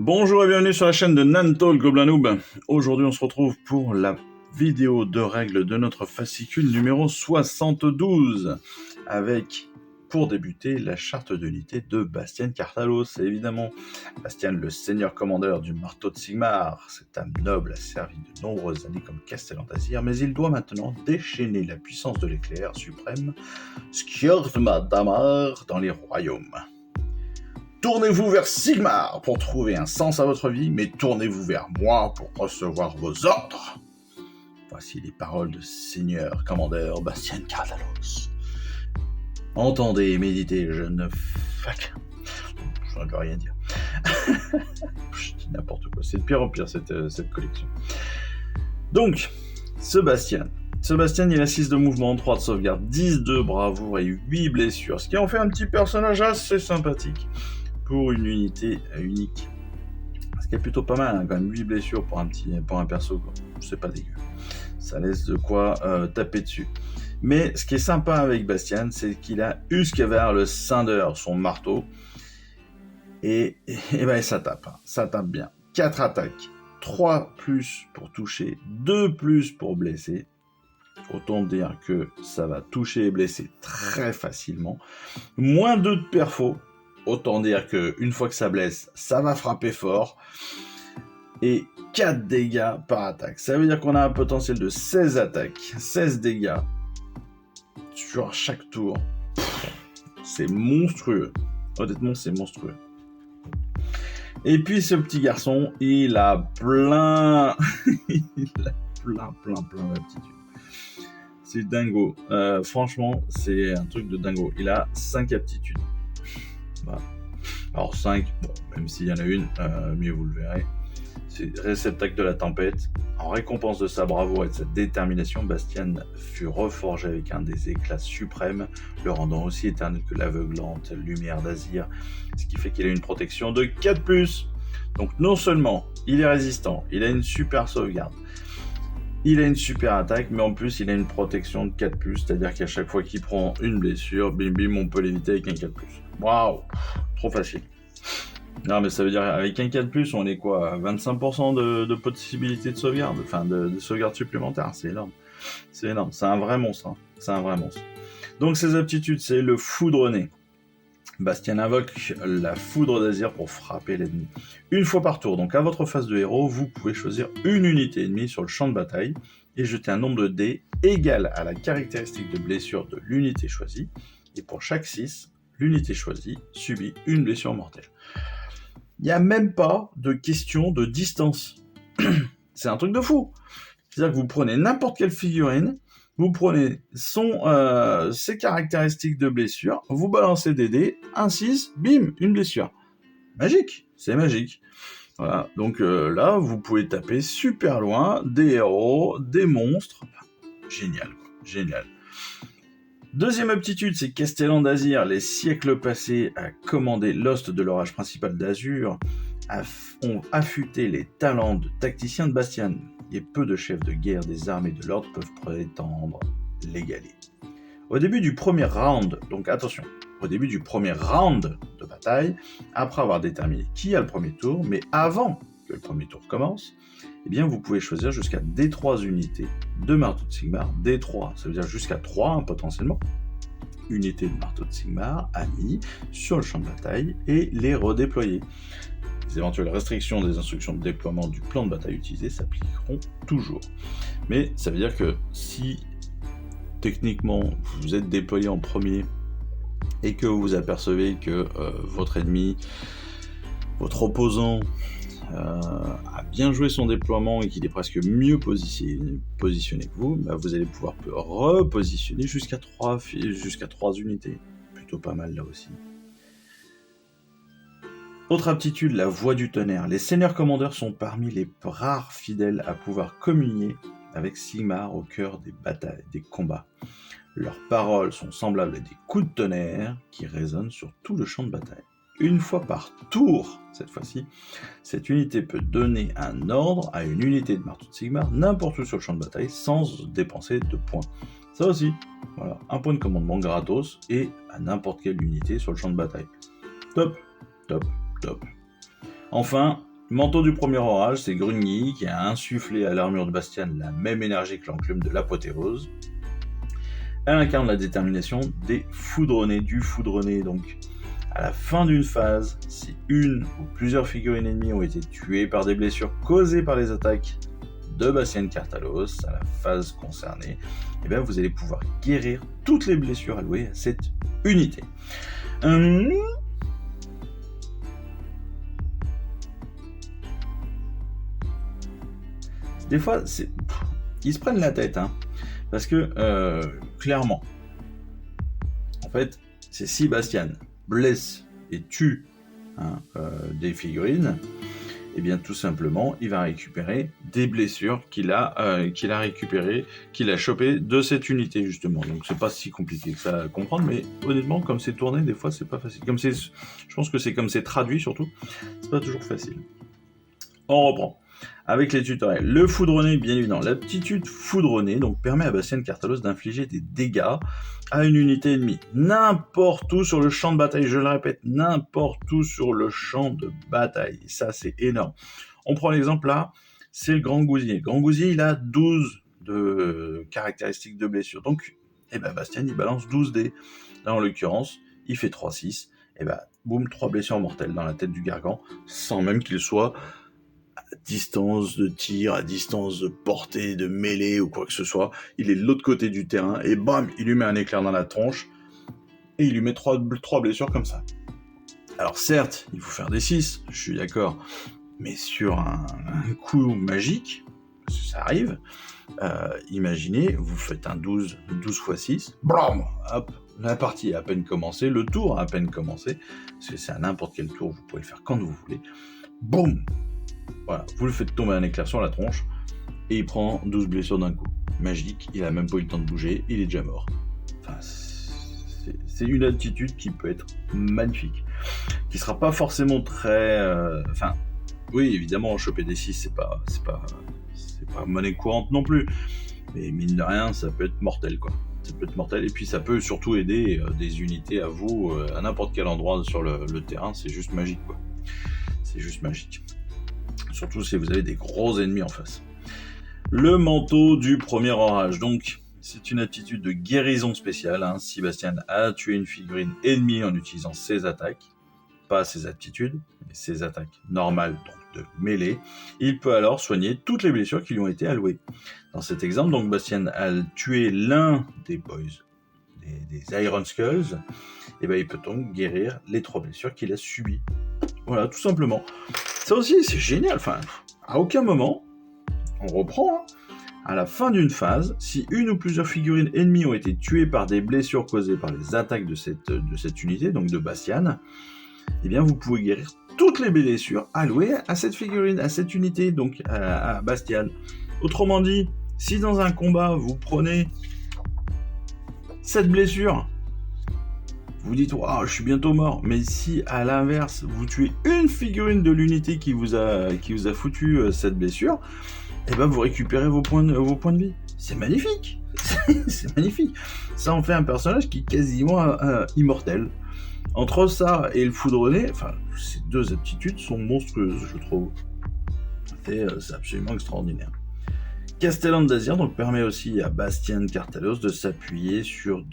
Bonjour et bienvenue sur la chaîne de Nanto le Gobelin Noob. Aujourd'hui on se retrouve pour la vidéo de règles de notre fascicule numéro 72 avec, pour débuter, la charte d'unité de Bastian Cartalos. C'est évidemment Bastian, le seigneur commandeur du marteau de Sigmar. Cet âme noble a servi de nombreuses années comme castellan d'Azir, mais il doit maintenant déchaîner la puissance de l'éclair suprême Skjordma Damar dans les royaumes. Tournez-vous vers Sigmar pour trouver un sens à votre vie, mais tournez-vous vers moi pour recevoir vos ordres. Voici les paroles de Seigneur Commandeur Bastian Cartalos. Entendez et méditez, jeune fuck. Je ne veux rien dire. Je dis n'importe quoi. C'est de pire en pire cette collection. Donc, Sébastien, il a 6 de mouvement, 3 de sauvegarde, 10 de bravoure et 8 blessures, ce qui en fait un petit personnage assez sympathique pour une unité unique. Ce qui est plutôt pas mal, hein, quand même 8 blessures pour un perso, quoi. C'est pas dégueu. Ça laisse de quoi taper dessus. Mais ce qui est sympa avec Bastian, c'est qu'il a Huskvarna le Scindeur, son marteau, et ben ça tape bien. 4 attaques, 3 plus pour toucher, 2 plus pour blesser. Autant dire que ça va toucher et blesser très facilement. Moins 2 de perfo. Autant dire qu'une fois que ça blesse, ça va frapper fort. Et 4 dégâts par attaque. Ça veut dire qu'on a un potentiel de 16 attaques, 16 dégâts sur chaque tour. C'est monstrueux. Honnêtement, c'est monstrueux. Et puis ce petit garçon, il a plein d'aptitudes. C'est dingo. Franchement, c'est un truc de dingo. Il a 5 aptitudes. Voilà. Alors 5, bon, même s'il y en a une, mieux vous le verrez. C'est réceptacle de la tempête. En récompense de sa bravoure et de sa détermination, Bastian fut reforgé avec un des éclats suprêmes, le rendant aussi éternel que l'aveuglante lumière d'Azir, ce qui fait qu'il a une protection de 4+. Donc non seulement il est résistant, il a une super sauvegarde, il a une super attaque, mais en plus il a une protection de 4+, c'est-à-dire qu'à chaque fois qu'il prend une blessure, bim bim, on peut l'éviter avec un 4+. Waouh, trop facile. Non, mais ça veut dire avec un 4+, on est quoi, à 25% de possibilité de sauvegarde, enfin de sauvegarde supplémentaire. C'est énorme. C'est énorme. C'est un vrai monstre. Hein. C'est un vrai monstre. Donc ses aptitudes, c'est le foudronné. Bastian invoque la foudre d'Azir pour frapper l'ennemi. Une fois par tour, donc à votre phase de héros, vous pouvez choisir une unité ennemie sur le champ de bataille et jeter un nombre de dés égal à la caractéristique de blessure de l'unité choisie. Et pour chaque 6, l'unité choisie subit une blessure mortelle. Il n'y a même pas de question de distance. C'est un truc de fou. C'est-à-dire que vous prenez n'importe quelle figurine, vous prenez ses caractéristiques de blessure, vous balancez des dés, un 6, bim, une blessure. Magique, c'est magique. Voilà, donc là, vous pouvez taper super loin, des héros, des monstres. Génial, quoi. Génial. Deuxième aptitude, c'est Castellan d'Azir. Les siècles passés à commander l'host de l'orage principal d'Azur ont affûté les talents de tacticien de Bastian, et peu de chefs de guerre des armées de l'ordre peuvent prétendre l'égaler. Au début du premier round, donc attention, au début du premier round de bataille, après avoir déterminé qui a le premier tour, mais avant que le premier tour commence, eh bien vous pouvez choisir jusqu'à D3 unités de marteau de Sigmar. D3, ça veut dire jusqu'à 3 hein, potentiellement, unités de marteau de Sigmar amis sur le champ de bataille et les redéployer. Les éventuelles restrictions des instructions de déploiement du plan de bataille utilisé s'appliqueront toujours. Mais ça veut dire que si techniquement vous êtes déployé en premier et que vous apercevez que votre ennemi, votre opposant a bien joué son déploiement et qu'il est presque mieux positionné que vous, bah vous allez pouvoir repositionner jusqu'à 3 unités. Plutôt pas mal là aussi. Autre aptitude, la voix du tonnerre. Les seigneurs commandeurs sont parmi les rares fidèles à pouvoir communier avec Sigmar au cœur des batailles, des combats. Leurs paroles sont semblables à des coups de tonnerre qui résonnent sur tout le champ de bataille. Une fois par tour, cette fois-ci, cette unité peut donner un ordre à une unité de marteau de Sigmar n'importe où sur le champ de bataille sans dépenser de points. Ça aussi, voilà, un point de commandement gratos et à n'importe quelle unité sur le champ de bataille. Top, top, top. Enfin, Manteau du premier orage, c'est Grungni qui a insufflé à l'armure de Bastian la même énergie que l'enclume de l'apothéose. Elle incarne la détermination des foudronnés, du foudronné. Donc, à la fin d'une phase, si une ou plusieurs figurines ennemies ont été tuées par des blessures causées par les attaques de Bastian Kartalos à la phase concernée, et bien vous allez pouvoir guérir toutes les blessures allouées à cette unité. Des fois, ils se prennent la tête, hein, parce que, clairement, en fait, c'est si Bastian blesse et tue des figurines, et bien tout simplement, il va récupérer des blessures qu'il a récupérées, qu'il a chopées de cette unité, justement. Donc c'est pas si compliqué que ça à comprendre, mais honnêtement, comme c'est tourné, des fois, c'est pas facile. Je pense que c'est comme c'est traduit, surtout, c'est pas toujours facile. On reprend. Avec les tutoriels. Le foudronné, bien évidemment. L'aptitude foudronnée donc, permet à Bastian Kartalos d'infliger des dégâts à une unité ennemie. N'importe où sur le champ de bataille, je le répète, n'importe où sur le champ de bataille. Ça, c'est énorme. On prend l'exemple là, c'est le Grand Gousier. Le Grand Gousier, il a 12 de caractéristiques de blessure. Donc, Bastian, il balance 12 dés. Là, en l'occurrence, il fait 3-6. Boum, 3 blessures mortelles dans la tête du Gargant, sans même qu'il soit à distance de tir, à distance de portée, de mêlée ou quoi que ce soit. Il est de l'autre côté du terrain et bam, il lui met un éclair dans la tronche et il lui met 3 blessures comme ça. Alors certes, il faut faire des 6, je suis d'accord, mais sur un coup magique, parce que ça arrive, imaginez, vous faites un 12 x 6, blam, hop, la partie a à peine commencé, le tour a à peine commencé, parce que c'est à n'importe quel tour, vous pouvez le faire quand vous voulez, boum. Voilà, vous le faites tomber un éclair sur la tronche et il prend 12 blessures d'un coup. Magique, il a même pas eu le temps de bouger, il est déjà mort. Enfin, c'est une attitude qui peut être magnifique, qui sera pas forcément très... oui, évidemment, choper des 6, c'est pas monnaie courante non plus, mais mine de rien, ça peut être mortel, quoi. Ça peut être mortel, et puis ça peut surtout aider des unités à vous, à n'importe quel endroit sur le terrain, c'est juste magique, quoi. C'est juste magique. Surtout si vous avez des gros ennemis en face. Le manteau du premier orage. Donc, c'est une attitude de guérison spéciale. Si Bastian a tué une figurine ennemie en utilisant ses attaques, pas ses aptitudes, mais ses attaques normales, donc de mêlée, il peut alors soigner toutes les blessures qui lui ont été allouées. Dans cet exemple, donc Bastian a tué l'un des boys, des Iron Skulls, et il peut donc guérir les 3 blessures qu'il a subies. Voilà, tout simplement. Ça aussi, c'est génial. Enfin, à aucun moment, on reprend, à la fin d'une phase, si une ou plusieurs figurines ennemies ont été tuées par des blessures causées par les attaques de cette unité, donc de Bastian, eh bien, vous pouvez guérir toutes les blessures allouées à cette figurine, à cette unité, donc à Bastian. Autrement dit, si dans un combat, vous prenez cette blessure, vous dites, waouh, je suis bientôt mort. Mais si, à l'inverse, vous tuez une figurine de l'unité qui vous a foutu cette blessure, vous récupérez vos points de vie. C'est magnifique. C'est magnifique. Ça en fait un personnage qui est quasiment immortel. Entre ça et le foudronné, ces 2 aptitudes sont monstrueuses, je trouve. C'est absolument extraordinaire. Castellan d'Azir donc permet aussi à Bastian Kartalos de s'appuyer sur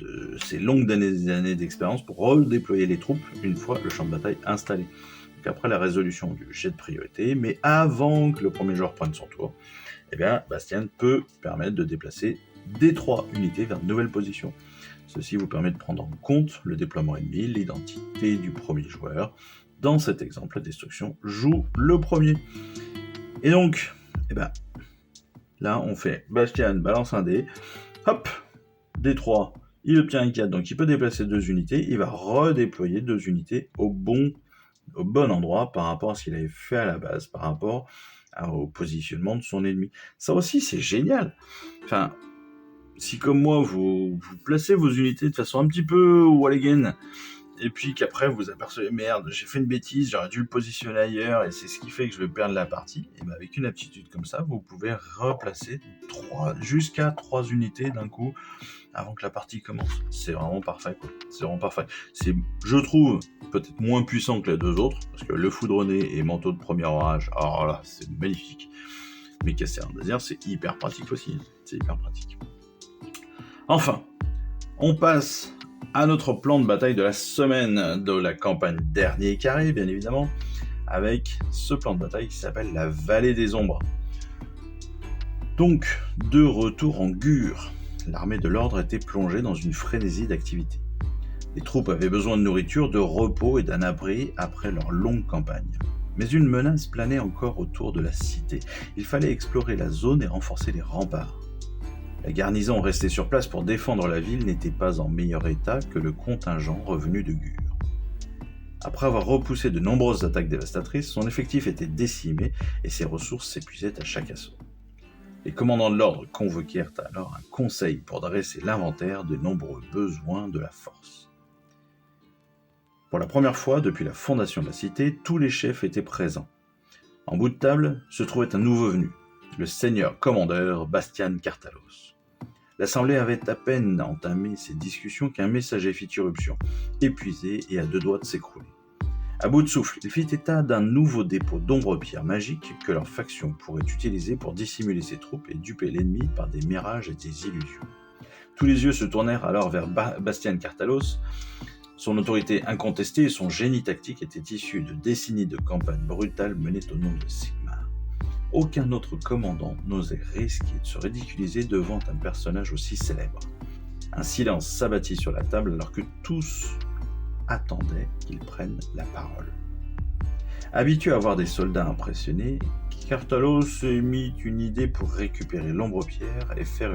ses longues années d'expérience pour redéployer les troupes une fois le champ de bataille installé. Donc après la résolution du jet de priorité, mais avant que le premier joueur prenne son tour, Bastian peut permettre de déplacer des 3 unités vers de nouvelles positions. Ceci vous permet de prendre en compte le déploiement ennemi, l'identité du premier joueur. Dans cet exemple, la destruction joue le premier. Et donc, là, on fait Bastian balance un dé, hop, D3, il obtient un 4, donc il peut déplacer 2 unités, il va redéployer 2 unités au bon endroit par rapport à ce qu'il avait fait à la base, par rapport au positionnement de son ennemi. Ça aussi, c'est génial. Enfin, si comme moi, vous placez vos unités de façon un petit peu wall again, et puis qu'après vous apercevez, merde, j'ai fait une bêtise, j'aurais dû le positionner ailleurs, et c'est ce qui fait que je vais perdre la partie, et bien avec une aptitude comme ça, vous pouvez replacer jusqu'à 3 unités d'un coup, avant que la partie commence. C'est vraiment parfait, quoi. C'est vraiment parfait. C'est, je trouve, peut-être moins puissant que les deux autres, parce que le foudronné et manteau de premier orage, alors là, c'est magnifique. Mais casser un désert, c'est hyper pratique aussi. C'est hyper pratique. Enfin, on passe à notre plan de bataille de la semaine de la campagne Dernier Carré, bien évidemment, avec ce plan de bataille qui s'appelle la Vallée des Ombres. Donc, de retour en Gure, l'armée de l'ordre était plongée dans une frénésie d'activité. Les troupes avaient besoin de nourriture, de repos et d'un abri après leur longue campagne. Mais une menace planait encore autour de la cité. Il fallait explorer la zone et renforcer les remparts. La garnison restée sur place pour défendre la ville n'était pas en meilleur état que le contingent revenu de Gure. Après avoir repoussé de nombreuses attaques dévastatrices, son effectif était décimé et ses ressources s'épuisaient à chaque assaut. Les commandants de l'ordre convoquèrent alors un conseil pour dresser l'inventaire des nombreux besoins de la force. Pour la première fois depuis la fondation de la cité, tous les chefs étaient présents. En bout de table se trouvait un nouveau venu, le seigneur commandeur Bastian Cartalos. L'assemblée avait à peine entamé ses discussions qu'un messager fit irruption, épuisé et à deux doigts de s'écrouler. À bout de souffle, il fit état d'un nouveau dépôt d'ombre-pierre magique que leur faction pourrait utiliser pour dissimuler ses troupes et duper l'ennemi par des mirages et des illusions. Tous les yeux se tournèrent alors vers Bastian Cartalos. Son autorité incontestée et son génie tactique étaient issus de décennies de campagnes brutales menées au nom de Sigmar. Aucun autre commandant n'osait risquer de se ridiculiser devant un personnage aussi célèbre. Un silence s'abattit sur la table alors que tous attendaient qu'il prenne la parole. Habitué à voir des soldats impressionnés, Cartalos émit une idée pour récupérer l'ombre-pierre et faire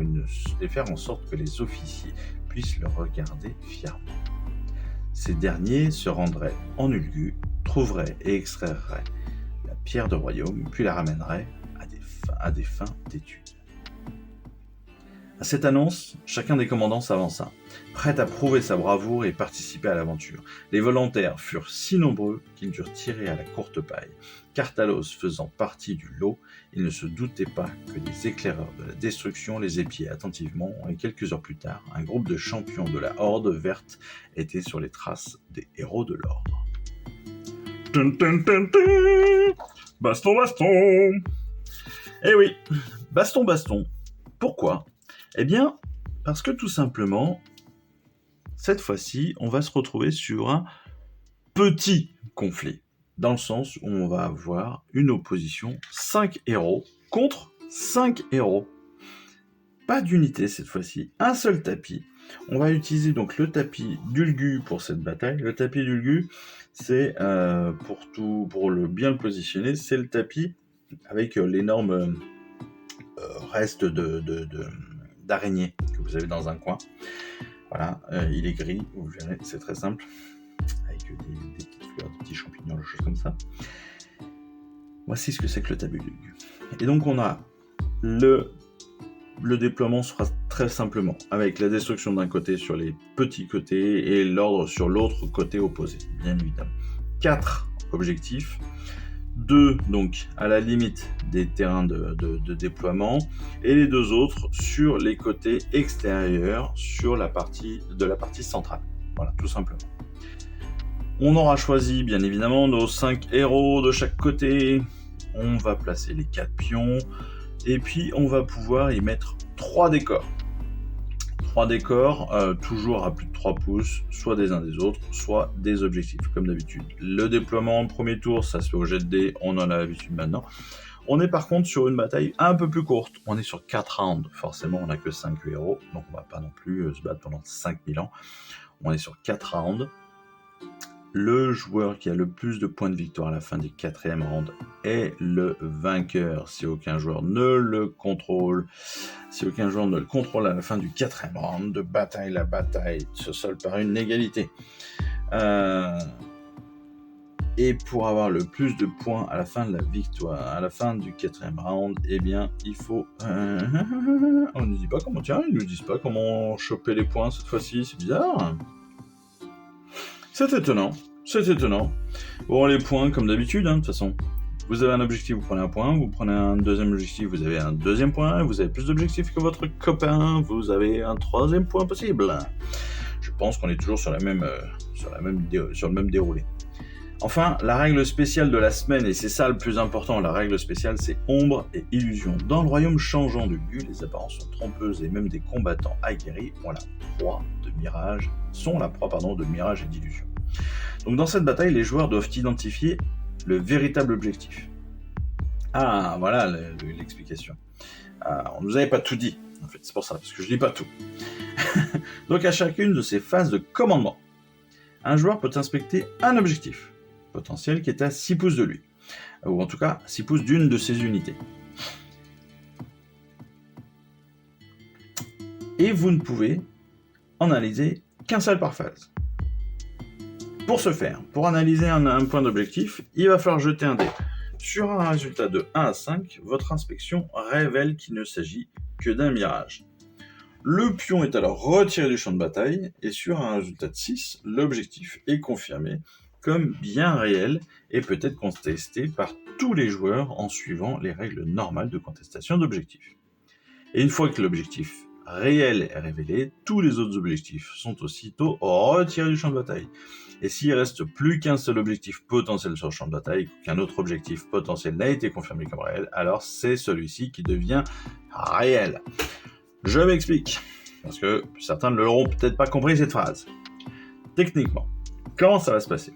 en sorte que les officiers puissent le regarder fièrement. Ces derniers se rendraient en Ulgu, trouveraient et extrairaient la pierre de royaume, puis la ramèneraient à des fins d'études. À cette annonce, chacun des commandants s'avança, prêt à prouver sa bravoure et participer à l'aventure. Les volontaires furent si nombreux qu'ils durent tirer à la courte paille. Cartalos faisant partie du lot, il ne se doutait pas que les éclaireurs de la destruction les épiaient attentivement, et quelques heures plus tard, un groupe de champions de la Horde verte était sur les traces des héros de l'ordre. Baston, baston. Eh oui, baston, baston. Pourquoi ? Eh bien, parce que tout simplement, cette fois-ci, on va se retrouver sur un petit conflit. Dans le sens où on va avoir une opposition 5 héros contre 5 héros. Pas d'unité cette fois-ci, un seul tapis. On va utiliser donc le tapis d'Ulgu pour cette bataille. Le tapis d'Ulgu, c'est pour bien le positionner, c'est le tapis avec l'énorme reste d'araignée que vous avez dans un coin. Voilà, il est gris, vous verrez, c'est très simple, avec des petites fleurs, des petits champignons, des choses comme ça. Voici ce que c'est que le tapis d'Ulgu. Et donc on a le déploiement se fera très simplement, avec la destruction d'un côté sur les petits côtés et l'ordre sur l'autre côté opposé, bien évidemment. 4 objectifs, 2 donc à la limite des terrains de déploiement, et les 2 autres sur les côtés extérieurs, sur la partie centrale. Voilà, tout simplement. On aura choisi bien évidemment nos 5 héros de chaque côté, on va placer les 4 pions, et puis on va pouvoir y mettre 3 décors. 3 décors, toujours à plus de 3 pouces, soit des uns des autres, soit des objectifs, comme d'habitude. Le déploiement en premier tour, ça se fait au jet de dés, on en a l'habitude maintenant. On est par contre sur une bataille un peu plus courte, on est sur 4 rounds, forcément on n'a que 5 héros, donc on va pas non plus se battre pendant 5000 ans. On est sur 4 rounds. Le joueur qui a le plus de points de victoire à la fin du 4e round est le vainqueur. Si aucun joueur ne le contrôle, à la fin du 4e round de bataille, la bataille se solde par une égalité. Et pour avoir le plus de points à la fin de la victoire, à la fin du 4e round, eh bien, il faut... On ne dit pas comment... Tiens, ils ne nous disent pas comment choper les points cette fois-ci, c'est bizarre. C'est étonnant. Bon, les points, comme d'habitude, de toute façon. Vous avez un objectif, vous prenez un point, vous prenez un deuxième objectif, vous avez un deuxième point, vous avez plus d'objectifs que votre copain, vous avez un troisième point possible. Je pense qu'on est toujours sur le même déroulé. Enfin, la règle spéciale de la semaine, et c'est ça le plus important, la règle spéciale, c'est ombre et illusion. Dans le royaume changeant de Gu, les apparences sont trompeuses et même des combattants aguerris sont la proie de mirages et d'illusions. Donc dans cette bataille, les joueurs doivent identifier le véritable objectif. Ah, voilà l'explication. On nous avait pas tout dit, en fait, c'est pour ça, parce que je lis pas tout. Donc à chacune de ces phases de commandement, un joueur peut inspecter un objectif potentiel qui est à 6 pouces de lui, ou en tout cas 6 pouces d'une de ses unités. Et vous ne pouvez en analyser qu'un seul par phase. Pour ce faire, pour analyser un point d'objectif, il va falloir jeter un dé. Sur un résultat de 1 à 5, votre inspection révèle qu'il ne s'agit que d'un mirage. Le pion est alors retiré du champ de bataille, et sur un résultat de 6, l'objectif est confirmé comme bien réel et peut être contesté par tous les joueurs en suivant les règles normales de contestation d'objectifs. Et une fois que l'objectif réel est révélé, tous les autres objectifs sont aussitôt retirés du champ de bataille. Et s'il reste plus qu'un seul objectif potentiel sur le champ de bataille, qu'un autre objectif potentiel n'a été confirmé comme réel, alors c'est celui-ci qui devient réel. Je m'explique, parce que certains ne l'auront peut-être pas compris cette phrase. Techniquement, comment ça va se passer ?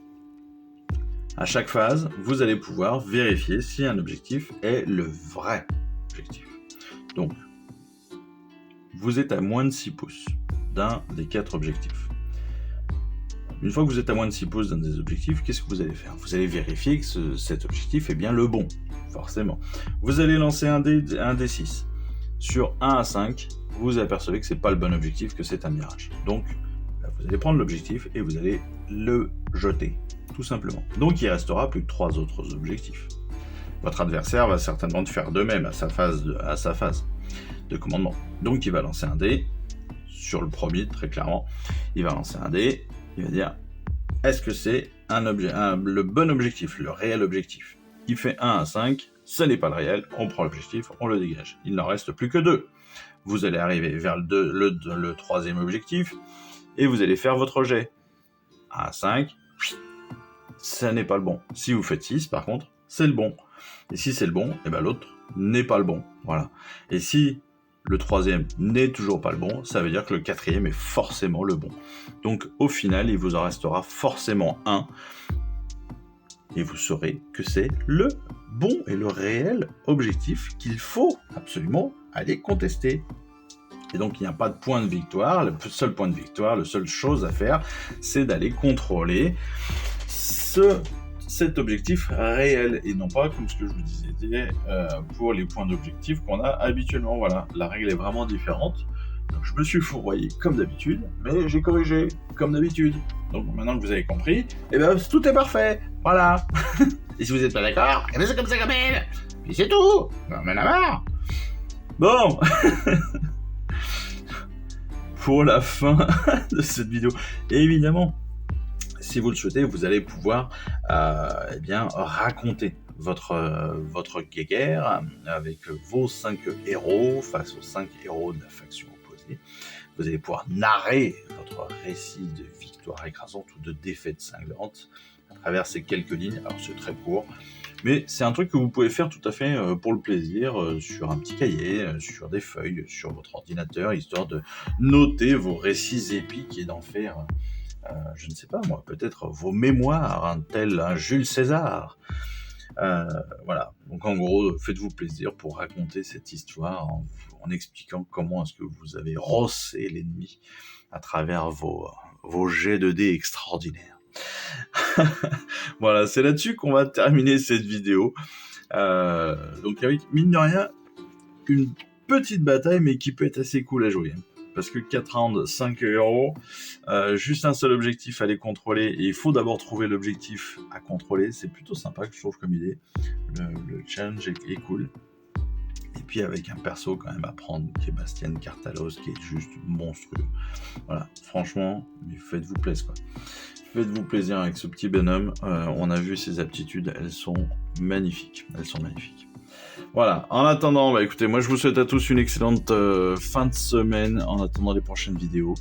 À chaque phase, vous allez pouvoir vérifier si un objectif est le vrai objectif. Donc, vous êtes à moins de 6 pouces d'un des 4 objectifs. Une fois que vous êtes à moins de 6 pouces d'un des objectifs, qu'est-ce que vous allez faire ? Vous allez vérifier que cet objectif est bien le bon, forcément. Vous allez lancer un D6. Sur 1 à 5, vous apercevez que ce n'est pas le bon objectif, que c'est un mirage. Donc, là, vous allez prendre l'objectif et vous allez le jeter, tout simplement. Donc, il restera plus que 3 autres objectifs. Votre adversaire va certainement faire de même à sa phase de commandement. Donc, il va lancer un dé. Sur le premier, très clairement, il va lancer un dé. Il va dire, est-ce que c'est le bon objectif, le réel objectif ? Il fait 1 à 5, ce n'est pas le réel, on prend l'objectif, on le dégage. Il n'en reste plus que 2. Vous allez arriver vers le troisième objectif, et vous allez faire votre jet. 1 à 5, ça n'est pas le bon. Si vous faites 6, par contre, c'est le bon. Et si c'est le bon, et ben l'autre n'est pas le bon. Voilà. Et si le troisième n'est toujours pas le bon, ça veut dire que le quatrième est forcément le bon. Donc au final, il vous en restera forcément un, et vous saurez que c'est le bon et le réel objectif qu'il faut absolument aller contester. Et donc il n'y a pas de point de victoire, le seul point de victoire, la seule chose à faire, c'est d'aller contrôler cet objectif réel, et non pas comme ce que je vous disais pour les points d'objectif qu'on a habituellement. Voilà, la règle est vraiment différente. Donc je me suis fourvoyé comme d'habitude, mais j'ai corrigé comme d'habitude. Donc maintenant que vous avez compris, et ben tout est parfait. Voilà. Et si vous n'êtes pas d'accord, et ben c'est comme ça quand même. Puis c'est tout. Non mais la marre. Bon. Pour la fin de cette vidéo, et évidemment, si vous le souhaitez, vous allez pouvoir raconter votre guéguerre avec vos 5 héros face aux 5 héros de la faction opposée. Vous allez pouvoir narrer votre récit de victoire écrasante ou de défaite cinglante à travers ces quelques lignes. Alors c'est très court, mais c'est un truc que vous pouvez faire tout à fait pour le plaisir, sur un petit cahier, sur des feuilles, sur votre ordinateur, histoire de noter vos récits épiques et d'en faire... je ne sais pas moi, peut-être vos mémoires, tel un Jules César. Voilà, donc en gros, faites-vous plaisir pour raconter cette histoire en expliquant comment est-ce que vous avez rossé l'ennemi à travers vos jets de dés extraordinaires. Voilà, c'est là-dessus qu'on va terminer cette vidéo. Donc avec, mine de rien, une petite bataille, mais qui peut être assez cool à jouer. Parce que 4 rounds, 5 héros, juste un seul objectif à les contrôler, et il faut d'abord trouver l'objectif à contrôler. C'est plutôt sympa, je trouve, comme idée. Le challenge est cool. Et puis avec un perso quand même à prendre, qui est Bastien Cartalos, qui est juste monstrueux. Voilà, franchement, mais faites-vous plaisir, quoi. Faites-vous plaisir avec ce petit bonhomme. On a vu ses aptitudes, elles sont magnifiques. Voilà, en attendant, bah écoutez, moi je vous souhaite à tous une excellente fin de semaine, en attendant les prochaines vidéos.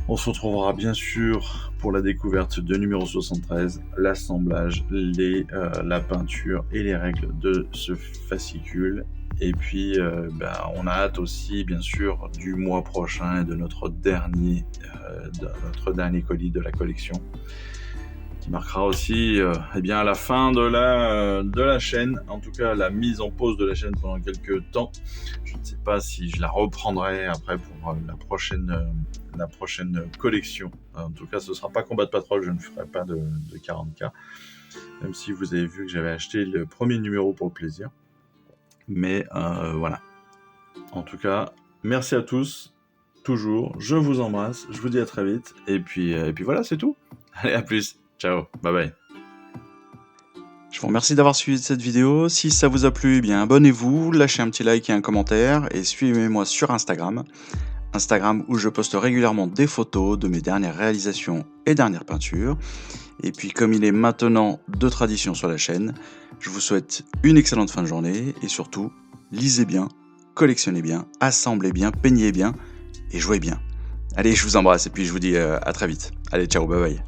On se retrouvera bien sûr pour la découverte de numéro 73, l'assemblage, la peinture et les règles de ce fascicule. Et puis on a hâte aussi bien sûr du mois prochain et de notre dernier colis de la collection, qui marquera aussi la fin de la chaîne, en tout cas la mise en pause de la chaîne pendant quelques temps. Je ne sais pas si je la reprendrai après pour la prochaine collection. En tout cas, ce ne sera pas Combat Patrol, je ne ferai pas de 40K, même si vous avez vu que j'avais acheté le premier numéro pour le plaisir. Mais voilà. En tout cas, merci à tous, toujours, je vous embrasse, je vous dis à très vite, et puis voilà, c'est tout. Allez, à plus. Ciao, bye bye. Je vous remercie d'avoir suivi cette vidéo. Si ça vous a plu, abonnez-vous, lâchez un petit like et un commentaire et suivez-moi sur Instagram où je poste régulièrement des photos de mes dernières réalisations et dernières peintures. Et puis comme il est maintenant de tradition sur la chaîne, je vous souhaite une excellente fin de journée et surtout, lisez bien, collectionnez bien, assemblez bien, peignez bien et jouez bien. Allez, je vous embrasse et puis je vous dis à très vite. Allez, ciao, bye bye.